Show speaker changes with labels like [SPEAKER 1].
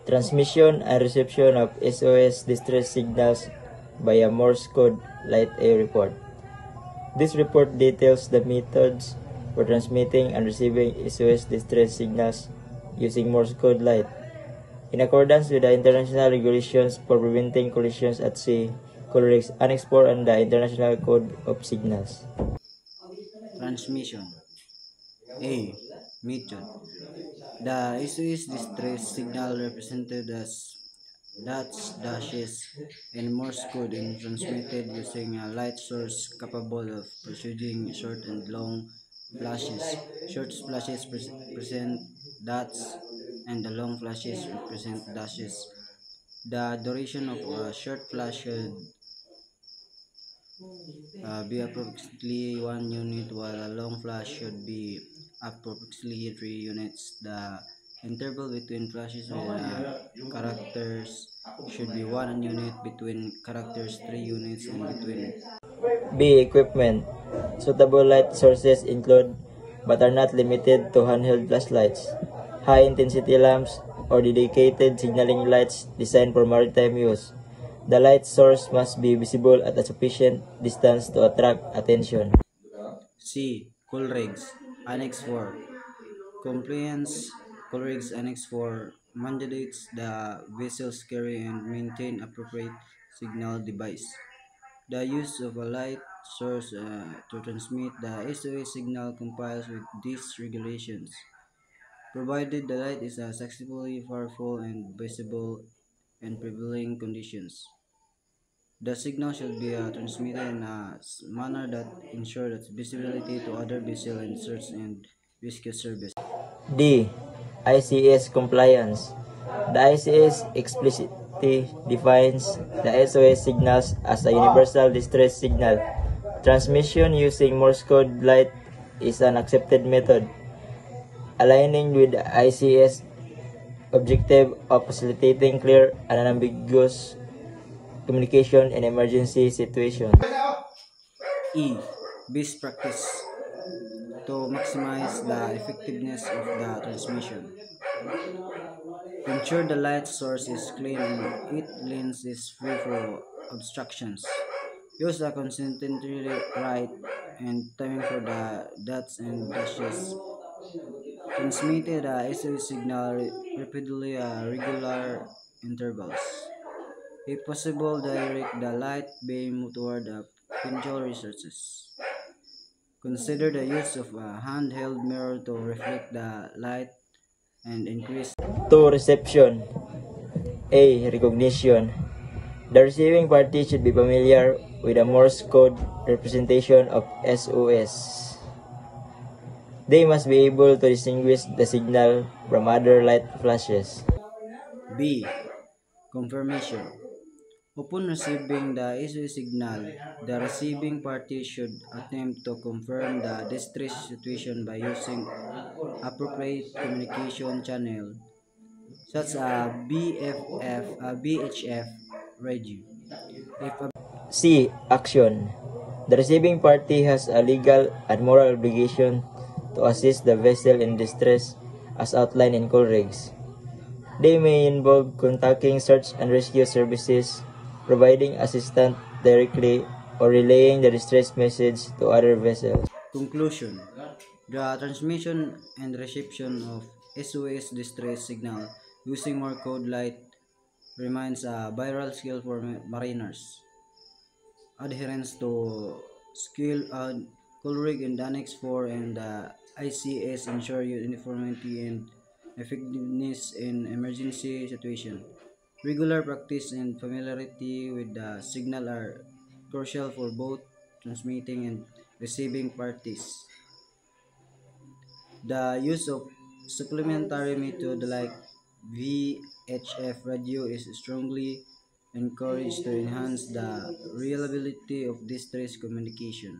[SPEAKER 1] Transmission and reception of SOS distress signals via Morse code light A report. This report details the methods for transmitting and receiving SOS distress signals using Morse code light. In accordance with the international regulations for preventing collisions at sea, Colerex Annex 4 and the International Code of Signals.
[SPEAKER 2] Transmission. A. Method. The SOS distress signal represented as dots, dashes, and Morse code and transmitted using a light source capable of producing short and long flashes. Short flashes present dots and the long flashes represent dashes. The duration of a short flash should be approximately 1 unit, while a long flash should be approximately 3 units. The interval between flashes with characters should be 1 unit, between characters 3 units, and between
[SPEAKER 1] B. Equipment. Suitable light sources include, but are not limited to, handheld flashlights, high-intensity lamps, or dedicated signaling lights designed for maritime use. The light source must be visible at a sufficient distance to attract attention.
[SPEAKER 2] C. Colerex Annex 4. Compliance. Colerex Annex 4 mandates the vessels carry and maintain appropriate signal device. The use of a light source to transmit the SOS signal complies with these regulations, provided the light is successfully powerful and visible in prevailing conditions. The signal should be transmitted in a manner that ensures visibility to other vessels and search and rescue service.
[SPEAKER 1] D. ICS compliance. The ICS explicitly defines the SOS signals as a universal distress signal. Transmission using Morse code light is an accepted method, aligning with the ICS objective of facilitating clear and unambiguous communication in emergency situations.
[SPEAKER 2] E. Best practice to maximize the effectiveness of the transmission. Ensure the light source is clean and its lens is free for obstructions. Use a concentrated light and timing for the dots and dashes. Transmitted the SOS signal repeatedly at regular intervals. If possible, direct the light beam toward the potential resources. Consider the use of a handheld mirror to reflect the light and increase.
[SPEAKER 1] 2. Reception. A. Recognition. The receiving party should be familiar with the Morse code representation of SOS. They must be able to distinguish the signal from other light flashes.
[SPEAKER 2] B. Confirmation. Upon receiving the SOS signal, the receiving party should attempt to confirm the distress situation by using appropriate communication channel such as BHF radio. If a
[SPEAKER 1] C. Action. The receiving party has a legal and moral obligation to assist the vessel in distress as outlined in Colerex. They may involve contacting search and rescue services, providing assistance directly, or relaying the distress message to other vessels.
[SPEAKER 2] Conclusion. The transmission and reception of SOS distress signal using more code light remains a vital skill for mariners. Adherence to skill Coleridge and Annex 4 and the ICS ensure uniformity and effectiveness in emergency situation. Regular practice and familiarity with the signal are crucial for both transmitting and receiving parties. The use of supplementary method like VHF radio is strongly encouraged to enhance the reliability of distress communication.